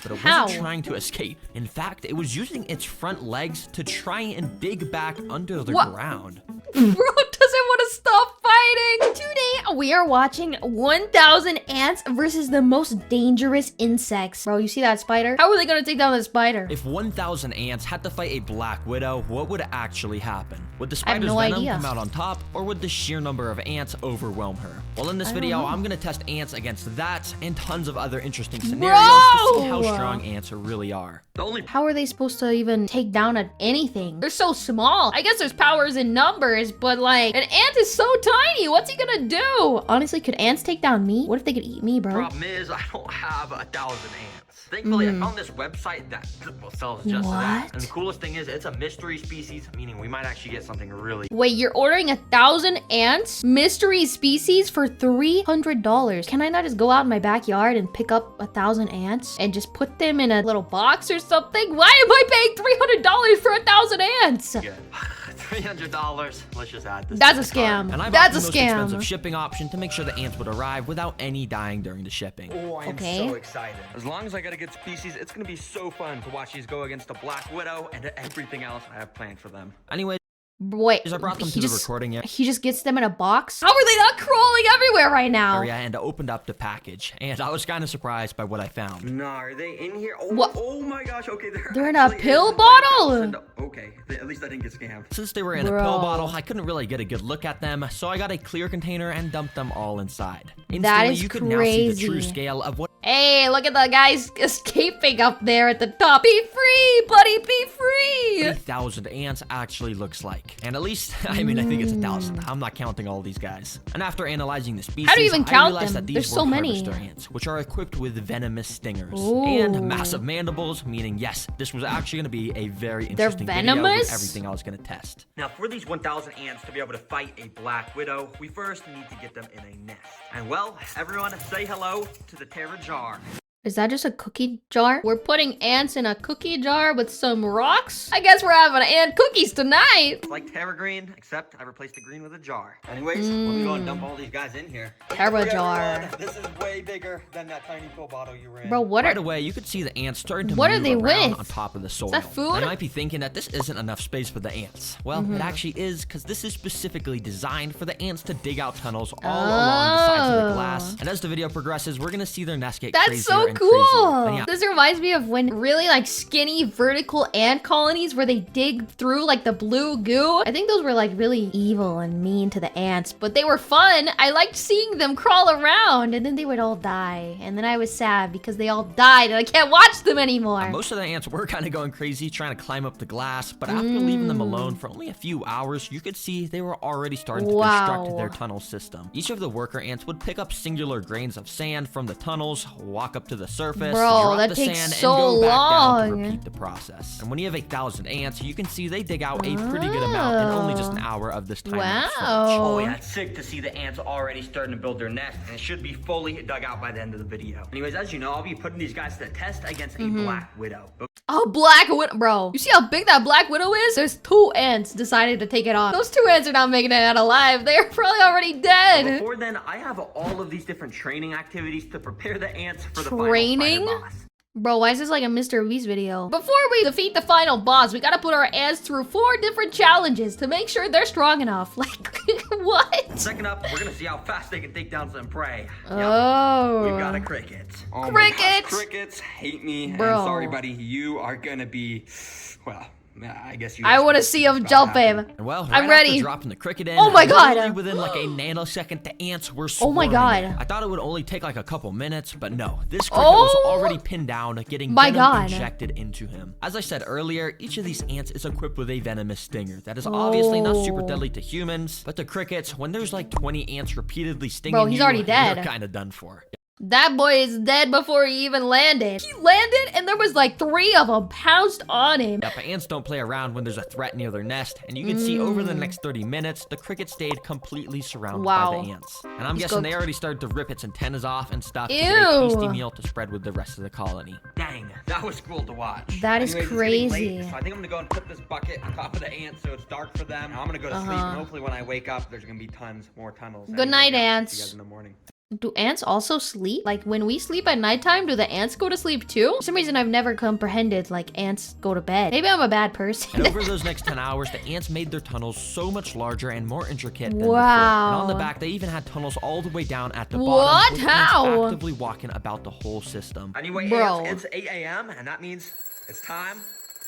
but it How? wasn't trying to escape. In fact, it was using its front legs to try and dig back under the ground. Bro doesn't want to stop fighting. Today, we are watching 1,000 ants versus the most dangerous insects. Bro, you see that spider? How are they going to take down the spider? If 1,000 ants had to fight a black widow, what would actually happen? Would the I have spider's no venom idea. come out on top, or would the sheer number of ants overwhelm her? Well, in this video, I'm gonna test ants against that and tons of other interesting scenarios to see how strong ants really are. How are they supposed to even take down anything? They're so small. I guess there's powers in numbers, but like, an ant is so tiny. What's he gonna do? Honestly, could ants take down me? What if they could eat me, bro? Problem is, I don't have 1,000 ants. Thankfully, I found this website that sells just that. And the coolest thing is, it's a mystery species, meaning we might actually get something really. Wait, you're ordering 1,000 ants? Mystery species for $300. Can I not just go out in my backyard and pick up 1,000 ants and just put them in a little box or something? Why am I paying $300 for 1,000 ants? Good. $300. Let's just add this. That's a scam. And I bought That's the a most scam. expensive shipping option to make sure the ants would arrive without any dying during the shipping. Oh, I am Okay. so excited. As long as I get a good species, it's gonna be so fun to watch these go against a black widow and everything else I have planned for them. Anyway, Wait, I brought them to the recording area he just gets them in a box? How are they not crawling everywhere right now? and opened up the package, and I was kind of surprised by what I found. No, are they in here? Oh, What? oh my gosh, okay, They're in a actually pill in the bottle? warehouse. Okay, at least I didn't get scammed. Since they were in a pill bottle, I couldn't really get a good look at them, so I got a clear container and dumped them all inside. Instantly, is you could now see the true crazy. scale of what Hey, look at the guys escaping up there at the top. Be free, buddy, be free. 1,000 ants actually looks like. And at least, I mean, I think it's 1,000. I'm not counting all these guys. And after analyzing the species, How do you even I count realized them? that these There's were so many. harvester ants, which are equipped with venomous stingers Ooh. and massive mandibles, meaning yes, this was actually going to be a very interesting video venomous? with everything I was going to test. Now, for these 1,000 ants to be able to fight a black widow, we first need to get them in a nest. And well, everyone say hello to the terror jar. Is that just a cookie jar? We're putting ants in a cookie jar with some rocks? I guess we're having ant cookies tonight. It's like terragreen, except I replaced the green with a jar. Anyways, let me go and dump all these guys in here. Terra Look, jar. everyone, this is way bigger than that tiny pill bottle you were in. Bro, what Right are... away, you could see the ants starting to What are move they around with? on top of the soil. that food? They might be thinking that this isn't enough space for the ants. Well, it actually is, because this is specifically designed for the ants to dig out tunnels all along the sides of the glass. And as the video progresses, we're gonna see their nest get That's crazier so and cool. crazier. And yeah, This reminds me of when really like skinny vertical ant colonies where they dig through like the blue goo. I think those were like really evil and mean to the ants, but they were fun. I liked seeing them crawl around and then they would all die. And then I was sad because they all died and I can't watch them anymore. most of the ants were kind of going crazy trying to climb up the glass, but after leaving them alone for only a few hours, you could see they were already starting to construct their tunnel system. Each of the worker ants would pick up singular grains of sand from the tunnels, walk up to the surface, Bro, drop that the takes sand, so and go back down to long. repeat the process. And when you have 1,000 ants, you can see they dig out a pretty good amount in only just an hour of this time. Oh yeah, it's sick to see the ants already starting to build their nest, and it should be fully dug out by the end of the video. Anyways, as you know, I'll be putting these guys to the test against a black widow. Oh, black widow, bro. You see how big that black widow is? There's 2 ants decided to take it on. Those 2 ants are not making it out alive. They're probably already dead. Before then, I have all of these different training activities to prepare the ants for the Training? final fighter boss. Bro, why is this like a Mr. Beast video? Before we defeat the final boss, we gotta put our ants through 4 different challenges to make sure they're strong enough. Like, what? Second up, we're gonna see how fast they can take down some prey. Oh. We've got a cricket. Oh my gosh, Crickets! crickets hate me. Bro. And sorry, buddy, you are gonna be, well, I guess you. I want to see him jump him. And well, right I'm ready. after dropping the cricket in, Oh my God. literally within like a nanosecond, the ants were Oh my swarming. God. I thought it would only take like a couple minutes, but no. This cricket Oh was already pinned down, getting my venom God. injected into him. As I said earlier, each of these ants is equipped with a venomous stinger that is obviously not super deadly to humans, but to crickets, when there's like 20 ants repeatedly stinging Bro, he's you, already dead. you're kind of done for. That boy is dead before he even landed. He landed and there was like 3 of them pounced on him. Yeah, but ants don't play around when there's a threat near their nest, and you can see over the next 30 minutes, the cricket stayed completely surrounded by the ants. And I'm guessing they already started to rip its antennas off and stuff to get a tasty meal to spread with the rest of the colony. Dang, that was cool to watch. That is Anyways, it's getting crazy. late, so I think I'm gonna go and put this bucket on top of the ants so it's dark for them. I'm gonna go to sleep, and hopefully when I wake up, there's gonna be tons more tunnels. Good night, Anyways, ants. See you guys in the morning. Do ants also sleep? Like when we sleep at nighttime, do the ants go to sleep too? For some reason I've never comprehended like ants go to bed. Maybe I'm a bad person. And over those next 10 hours, the ants made their tunnels so much larger and more intricate than Wow. before. And on the back, they even had tunnels all the way down at the What? bottom. With ants How? actively walking about the whole system. Anyway, Bro. it's 8 a.m. and that means it's time.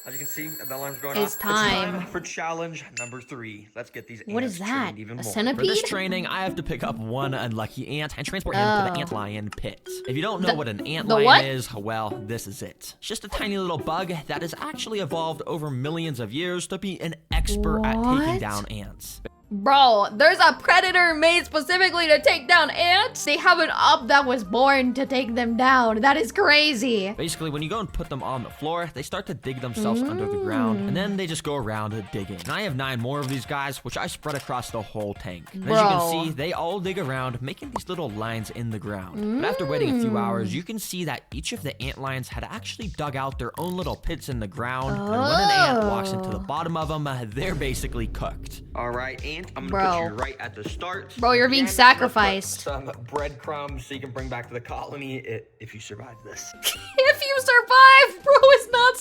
As you can see, the alarm's going It's off. time. It's time for challenge number 3. Let's get these What ants is that? trained even A more. centipede? For this training, I have to pick up one unlucky ant and transport him to the Oh. ant lion pit. If you don't know what an ant the lion what? is, well, this is it. It's just a tiny little bug that has actually evolved over millions of years to be an expert at taking What? down ants. Bro, there's a predator made specifically to take down ants. They have an up that was born to take them down. That is crazy. Basically, when you go and put them on the floor, they start to dig themselves under the ground, and then they just go around digging. And I have 9 more of these guys, which I spread across the whole tank. And as you Bro. can see, they all dig around, making these little lines in the ground. But after waiting a few hours, you can see that each of the ant lions had actually dug out their own little pits in the ground. And when an ant walks into the bottom of them, they're basically cooked. All right, ant, I'm gonna Bro. put you right at the start. Bro, you're being And let's put sacrificed. some breadcrumbs so you can bring back to the colony if you survive this. If you survive, bro is not And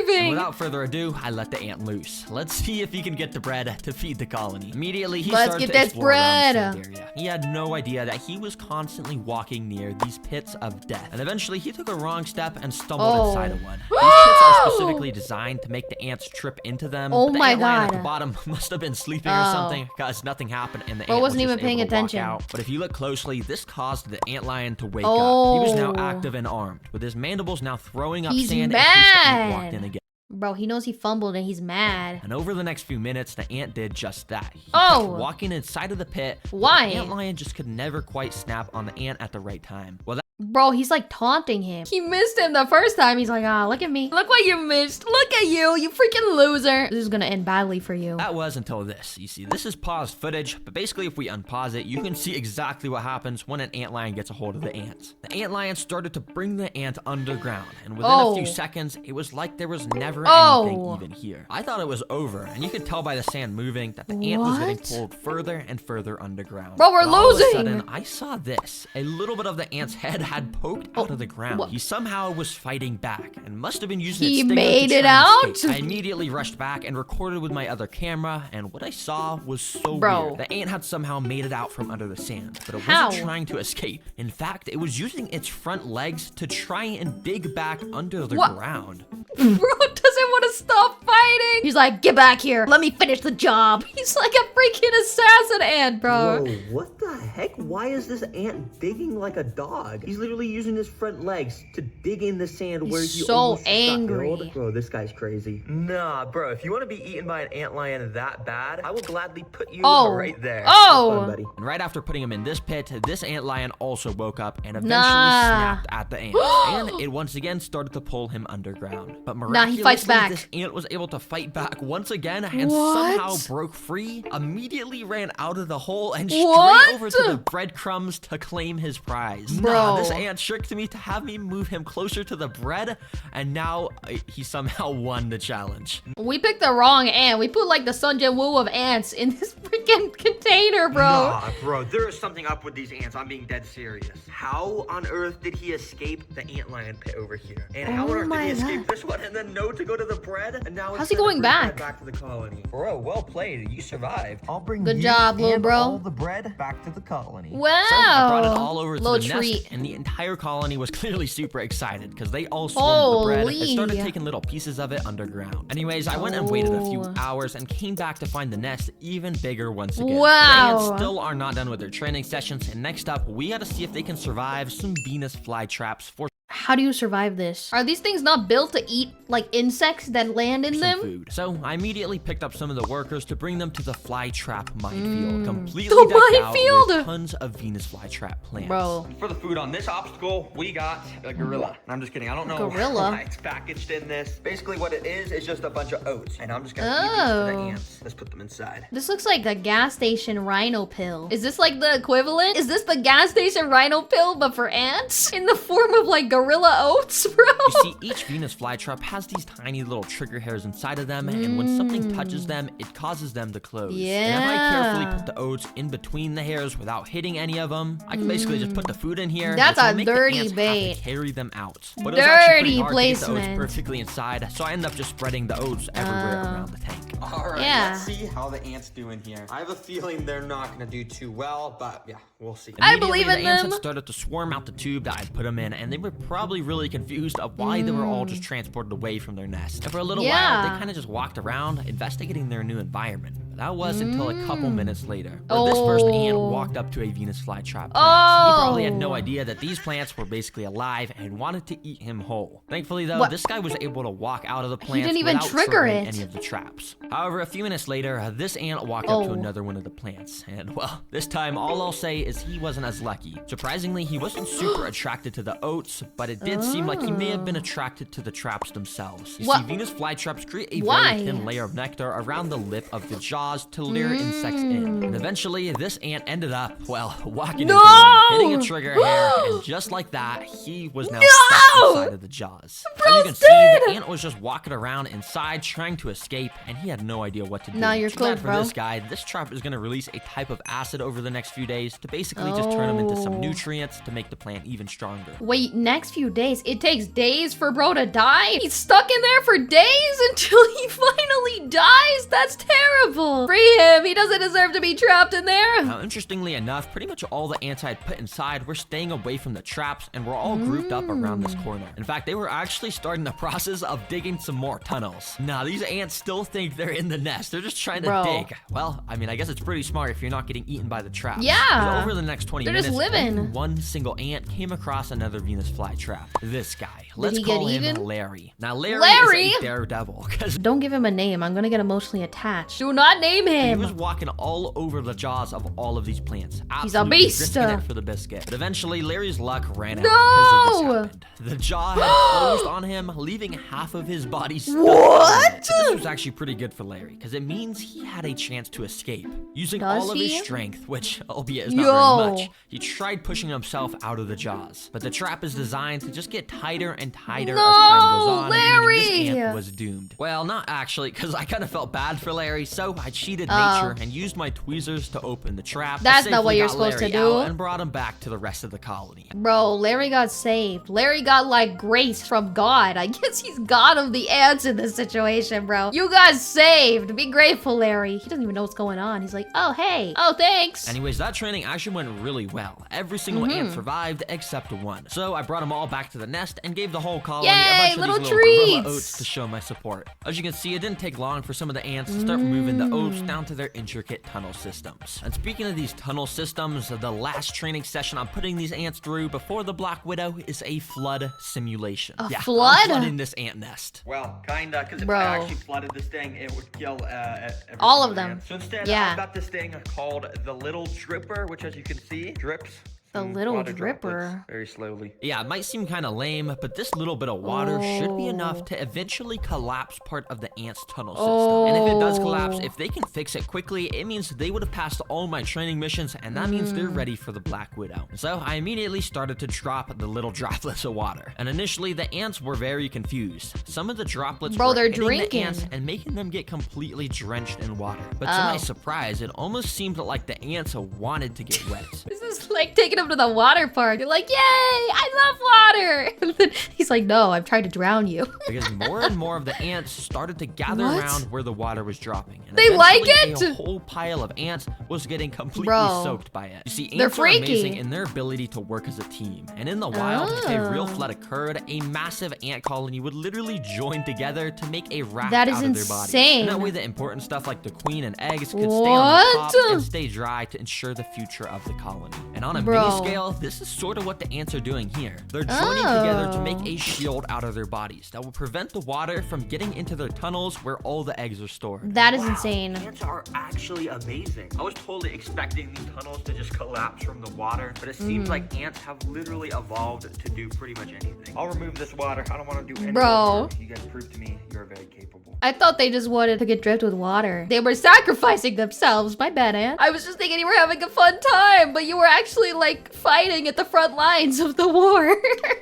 surviving. without further ado, I let the ant loose. Let's see if he can get the bread to feed the colony. Immediately, he Let's started get to this explore around the bread. sand area. He had no idea that he was constantly walking near these pits of death. And eventually, he took a wrong step and stumbled inside of one. These pits are specifically designed to make the ants trip into them. Oh But the my ant lion at God. the bottom must have been sleeping or Oh. something, because nothing happened and the Bro ant wasn't was even just paying able to walk attention. out. But if you look closely, this caused the ant lion to wake up. He was now Oh. active and armed, with his mandibles now throwing up He's sand in case the ant mad. walked in again. Bro, he knows he fumbled and he's mad. And over the next few minutes, the ant did just that. He Oh. kept walking inside of the pit. but Why? The ant lion just could never quite snap on the ant at the right time. Well, Bro, he's like taunting him. He missed him the first time. He's like, ah, look at me. Look what you missed. Look at you freaking loser. This is gonna end badly for you. that was until this. You see, this is paused footage, but basically if we unpause it, you can see exactly what happens when an ant lion gets a hold of the ant. The ant lion started to bring the ant underground, and within a few seconds, it was like there was never anything even here. I thought it was over, and you could tell by the sand moving that the ant was getting What? pulled further and further underground. Bro, we're But all of a losing. sudden, I saw this. A little bit of the ant's head had poked out of the ground. What? He somehow was fighting back and must have been using He its stinger made to it try and out? escape. I immediately rushed back and recorded with my other camera, and what I saw was so Bro. weird. The ant had somehow made it out from under the sand, but it How? wasn't trying to escape. In fact, it was using its front legs to try and dig back under the What? ground. Bro doesn't want to stop fighting. He's like, get back here. Let me finish the job. He's like a freaking assassin ant, bro. Whoa, what the heck? Why is this ant digging like a dog? He's literally using his front legs to dig in the sand where he so almost got angry. killed. Bro, this guy's crazy. Nah, bro, if you want to be eaten by an ant lion that bad, I will gladly put you Oh. right there. Oh. Have fun, buddy. And right after putting him in this pit, this ant lion also woke up and eventually Nah. snapped at the ant. And it once again started to pull him underground. But Nah, miraculously, he fights back. this ant was able to fight back once again and What? somehow broke free, immediately ran out of the hole and straight What? over to the breadcrumbs to claim his prize. Bro. Nah, this ant tricked me to have me move him closer to the bread, and now he somehow won the challenge. We picked the wrong ant. We put like the Sun Jin Woo of ants in this freaking container, bro. Nah, bro, there is something up with these ants. I'm being dead serious. How on earth did he escape the ant lion pit over here? And how Oh on earth did my he escape God. this one and then know to go to the bread? And now How's it's he time to going bring back? bread back to the colony. Bro, well played. You survived. I'll bring Good you job, little and bro. all the bread back to the colony. Wow. So I brought it all over to Little the treat. nest, and the entire colony was clearly super excited because they all swarmed the bread and Holy. started taking little pieces of it underground. Anyways, I went and waited a few Oh. hours and came back to find the nest even bigger once again. Wow. The ants still are not done with their training sessions, and next up, we gotta see if they can survive some Venus flytraps for How do you survive this? Are these things not built to eat like insects that land in some them? food. So I immediately picked up some of the workers to bring them to the flytrap minefield, completely The decked out minefield? with tons of Venus flytrap plants. Bro. For the food on this obstacle, we got a gorilla. And I'm just kidding. I don't know Gorilla? why it's packaged in this. Basically, what it is just a bunch of oats. And I'm just gonna feed these to the Oh. ants. Let's put them inside. This looks like a gas station rhino pill. Is this like the equivalent? Is this the gas station rhino pill but for ants? In the form of like gorilla gorilla oats, bro? You see, each Venus flytrap has these tiny little trigger hairs inside of them, and when something touches them, it causes them to close. Yeah. And if I carefully put the oats in between the hairs without hitting any of them, I can basically just put the food in here. That's which will a make the dirty ants bait. have to carry them out. But it was actually pretty Dirty hard to get the placement. oats perfectly inside, so I ended up just spreading the oats everywhere around the tank. All right, Yeah. let's see how the ants do in here. I have a feeling they're not gonna do too well, but yeah, we'll see. I Immediately, believe in the ants them. had started to swarm out the tube that I'd put them in, and they were probably really confused of why they were all just transported away from their nest. And for a little while, they kind of just walked around, investigating their new environment. But that was until a couple minutes later, where this first ant walked up to a Venus flytrap plant. He probably had no idea that these plants were basically alive and wanted to eat him whole. Thankfully, though, this guy was able to walk out of the plants didn't even without trigger triggering it. any of the traps. However, a few minutes later, this ant walked up to another one of the plants, and well, this time all I'll say is he wasn't as lucky. Surprisingly, he wasn't super attracted to the oats, but it did seem like he may have been attracted to the traps themselves. You see, Venus flytraps create a very thin layer of nectar around the lip of the jaws to lure insects in. And eventually, this ant ended up, well, walking into one, hitting a trigger hair, and just like that, he was now stuck inside of the jaws. As you can see, the ant was just walking around inside trying to escape, and he had no idea what to do. Nah, you're Too bad cooked, for bro. this guy. This trap is going to release a type of acid over the next few days to basically just turn him into some nutrients to make the plant even stronger. Wait, next few days? It takes days for bro to die? He's stuck in there for days until he finally dies? That's terrible. Free him. He doesn't deserve to be trapped in there. Now, interestingly enough, pretty much all the ants I had put inside were staying away from the traps and were all grouped up around this corner. In fact, they were actually starting the process of digging some more tunnels. Now, these ants still think they're in the nest. They're just trying to dig. Well, I mean, I guess it's pretty smart if you're not getting eaten by the traps. Yeah. 'Cause over the next 20 They're minutes, just living. only one single ant came across another Venus flytrap. This guy. Let's he get call him eaten? Larry. Now, Larry Larry? is a daredevil because Don't give him a name. I'm gonna get emotionally attached. Do not name he him. was walking all over the jaws of all of these plants. He's a Absolutely beast. risking it for the biscuit. But eventually, Larry's luck ran out No! because of this happened. The jaw had closed on him, leaving half of his body stuck. What? But this was actually pretty good for Larry because it means he had a chance to escape. Using Does all of he? his strength, which albeit is not very much, he tried pushing himself out of the jaws. But the trap is designed to just get tighter and tighter as time goes on, meaning Larry! this ant was doomed. Well, not actually, because I kind of felt bad for Larry, so I cheated nature and used my tweezers to open the trap. That's I not what safely you're got supposed to Larry do. out and brought him back to the rest of the colony. Bro, Larry got saved. Larry got like grace from God. I guess he's God of the ants in this situation, bro. You got saved. Be grateful, Larry. He doesn't even know what's going on. He's like, oh, hey. Oh, thanks. Anyways, that training actually went really well. Every single ant survived except one. So I brought them all back to the nest and gave the whole colony Yay, a bunch of little these little gorilla treats. oats to show my support. As you can see, it didn't take long for some of the ants to start moving the oats down to their intricate tunnel systems. And speaking of these tunnel systems, the last training session I'm putting these ants through before the Black Widow is a flood simulation. A I'm flood? flooding this ant nest. Well, kinda, because if Bro. I actually flooded this thing, it would kill every All single of them. ant. So instead, Yeah. I've got this thing called the Little Dripper, which as you can see, drips. The some Little water droplets Dripper. very slowly. Yeah, it might seem kind of lame, but this little bit of water should be enough to eventually collapse part of the ant's tunnel system. And if it does collapse, if they can fix it quickly, it means they would have passed all my training missions, and that means they're ready for the Black Widow. So I immediately started to drop the little droplets of water. And initially, the ants were very confused. Some of the droplets Bro, were they're hitting drinking. the ants and making them get completely drenched in water. But to my surprise, it almost seemed like the ants wanted to get wet. This is like taking him to the water park. You're like, yay, I love water. And then he's like, no, I'm trying to drown you. Because more and more of the ants started to gather What? around where the water was dropping. And They like eventually it? A whole pile of ants was getting completely Bro. soaked by it. You see, They're ants are amazing freaky. in their ability to work as a team. And in the wild, if a real flood occurred, a massive ant colony would literally join together to make a raft That is out of their bodies. insane. And that way, the important stuff like the queen and eggs could stay on the top What? and stay dry to ensure the future of the colony. And on a Bro. mini scale, this is sort of what the ants are doing here. They're joining together to make a shield out of their bodies that will prevent the water from getting into their tunnels where all the eggs are stored. That is Wow, insane. Ants are actually amazing. I was totally expecting these tunnels to just collapse from the water, but it seems like ants have literally evolved to do pretty much anything. I'll remove this water. I don't want to do any Bro. work. You guys prove to me you're very capable. I thought they just wanted to get dripped with water. They were sacrificing themselves. My bad, Aunt. I was just thinking you were having a fun time, but you were actually actually like fighting at the front lines of the war.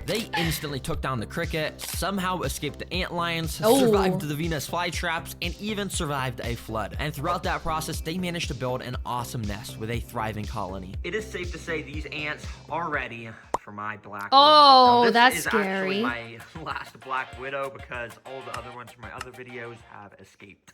They instantly took down the cricket, somehow escaped the ant lions, Oh. survived the Venus flytraps, and even survived a flood. And throughout that process, they managed to build an awesome nest with a thriving colony. It is safe to say these ants are ready for my black Oh, widow. Now, this that's is scary. actually my last black widow because all the other ones from my other videos have escaped.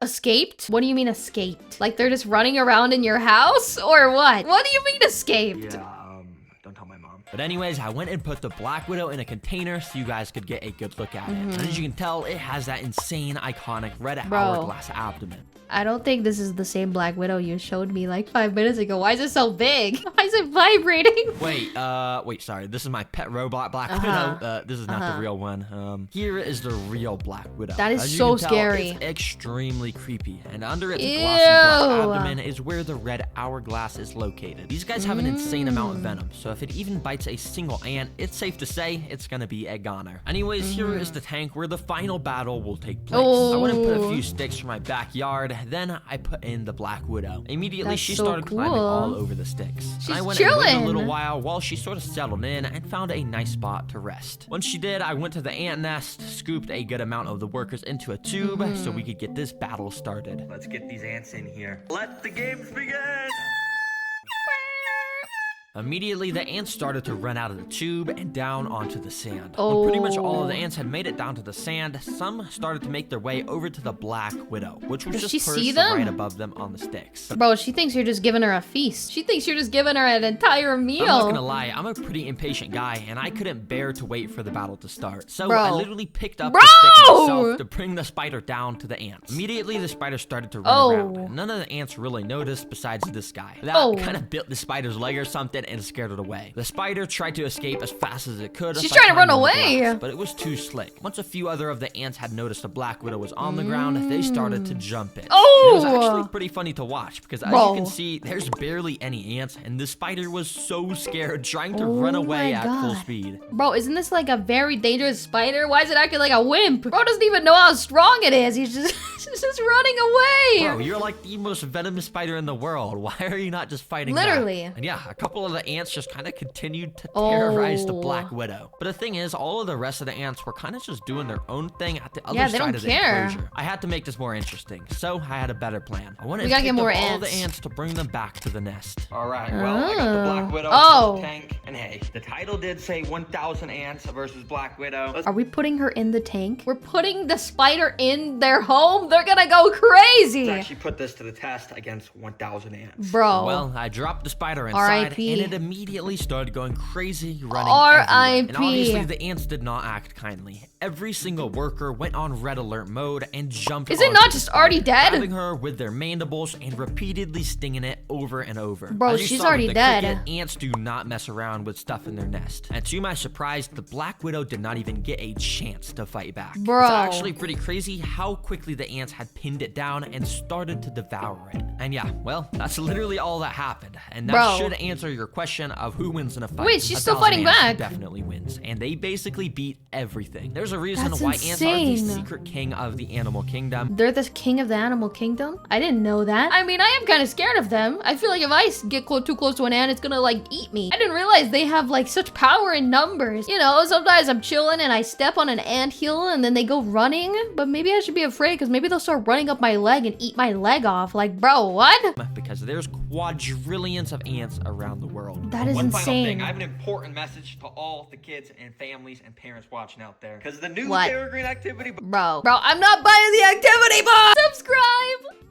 Escaped? What do you mean escaped? Like they're just running around in your house or what? What do you mean escaped? Yeah, don't tell my mom. But anyways, I went and put the Black Widow in a container so you guys could get a good look at it. And as you can tell, it has that insane, iconic red hourglass abdomen. I don't think this is the same Black Widow you showed me like 5 minutes ago. Why is it so big? Why is it vibrating? Wait, sorry. This is my pet robot Black Widow. This is not the real one. Here is the real Black Widow. That is As you so can tell, scary. It's extremely creepy. And under its Ew. glossy black abdomen is where the red hourglass is located. These guys have an insane amount of venom, so if it even bites a single ant, it's safe to say it's gonna be a goner. Anyways, here is the tank where the final battle will take place. I went and put a few sticks from my backyard, then I put in the Black Widow. Immediately, That's she so started climbing cool. all over the sticks. She's I went and waited a chilling. little while she sort of settled in and found a nice spot to rest. Once she did, I went to the ant nest, scooped a good amount of the workers into a tube so we could get this battle started. Let's get these ants in here. Let the games begin! Immediately, the ants started to run out of the tube and down onto the sand. When pretty much all of the ants had made it down to the sand, some started to make their way over to the Black Widow, which was Does she just see perched them? right above them on the sticks. Bro, she thinks you're just giving her a feast. She thinks you're just giving her an entire meal. I'm not gonna lie, I'm a pretty impatient guy, and I couldn't bear to wait for the battle to start. So Bro. I literally picked up Bro! the stick myself to bring the spider down to the ants. Immediately, the spider started to run around. And none of the ants really noticed besides this guy. That kind of bit the spider's leg or something and scared it away. The spider tried to escape as fast as it could. She's by trying to run climbing the away. glass, but it was too slick. Once a few other of the ants had noticed the Black Widow was on the ground, they started to jump it. Oh! It was actually pretty funny to watch because as Bro. you can see, there's barely any ants, and the spider was so scared, trying to run away my at full God. speed. Bro, isn't this like a very dangerous spider? Why is it acting like a wimp? Bro doesn't even know how strong it is. He's just, he's just running away. Bro, you're like the most venomous spider in the world. Why are you not just fighting Literally. back? And yeah, a couple of the ants just kind of continued to terrorize the Black Widow. But the thing is, all of the rest of the ants were kind of just doing their own thing at the other Yeah, they side don't of the care. enclosure. I had to make this more interesting, so I had a better plan. I wanted We to gotta pick get more up all the ants. ants to bring them back to the nest. All right, well, I got the Black Widow Oh. in the tank. And hey, the title did say 1,000 ants versus Black Widow. Let's Are we putting her in the tank? We're putting the spider in their home? They're gonna go crazy. actually put this to the test against 1,000 ants. Bro. Well, I dropped the spider inside, R.I.P.. and it immediately started going crazy, running R.I.P.. everywhere. And obviously, the ants did not act kindly. Every single worker went on red alert mode and jumped Is it onto not the just spider, already dead? grabbing her with their mandibles and repeatedly stinging it over and over. Bro, As you she's saw with already the dead. cricket, ants do not mess around with stuff in their nest. And to my surprise, the Black Widow did not even get a chance to fight back. Bro. It's actually pretty crazy how quickly the ants had pinned it down and started to devour it. And yeah, well, that's literally all that happened. And that Bro. should answer your question of who wins in a fight. Wait, she's still 1,000 fighting ants back. definitely wins. And they basically beat everything. There's a reason That's why ants are the insane. secret king of the animal kingdom. They're the king of the animal kingdom? I didn't know that. I mean, I am kind of scared of them. I feel like if I get too close to an ant, it's gonna like eat me. I didn't realize they have like such power in numbers. You know, sometimes I'm chilling and I step on an anthill and then they go running. But maybe I should be afraid because maybe they'll start running up my leg and eat my leg off. Like, bro, what? Because there's quadrillions of ants around the world. That is One final insane. thing, I have an important message to all the kids and families and parents watching out there. Because the new What? terragreen activity. Bro, I'm not buying the activity box. Subscribe.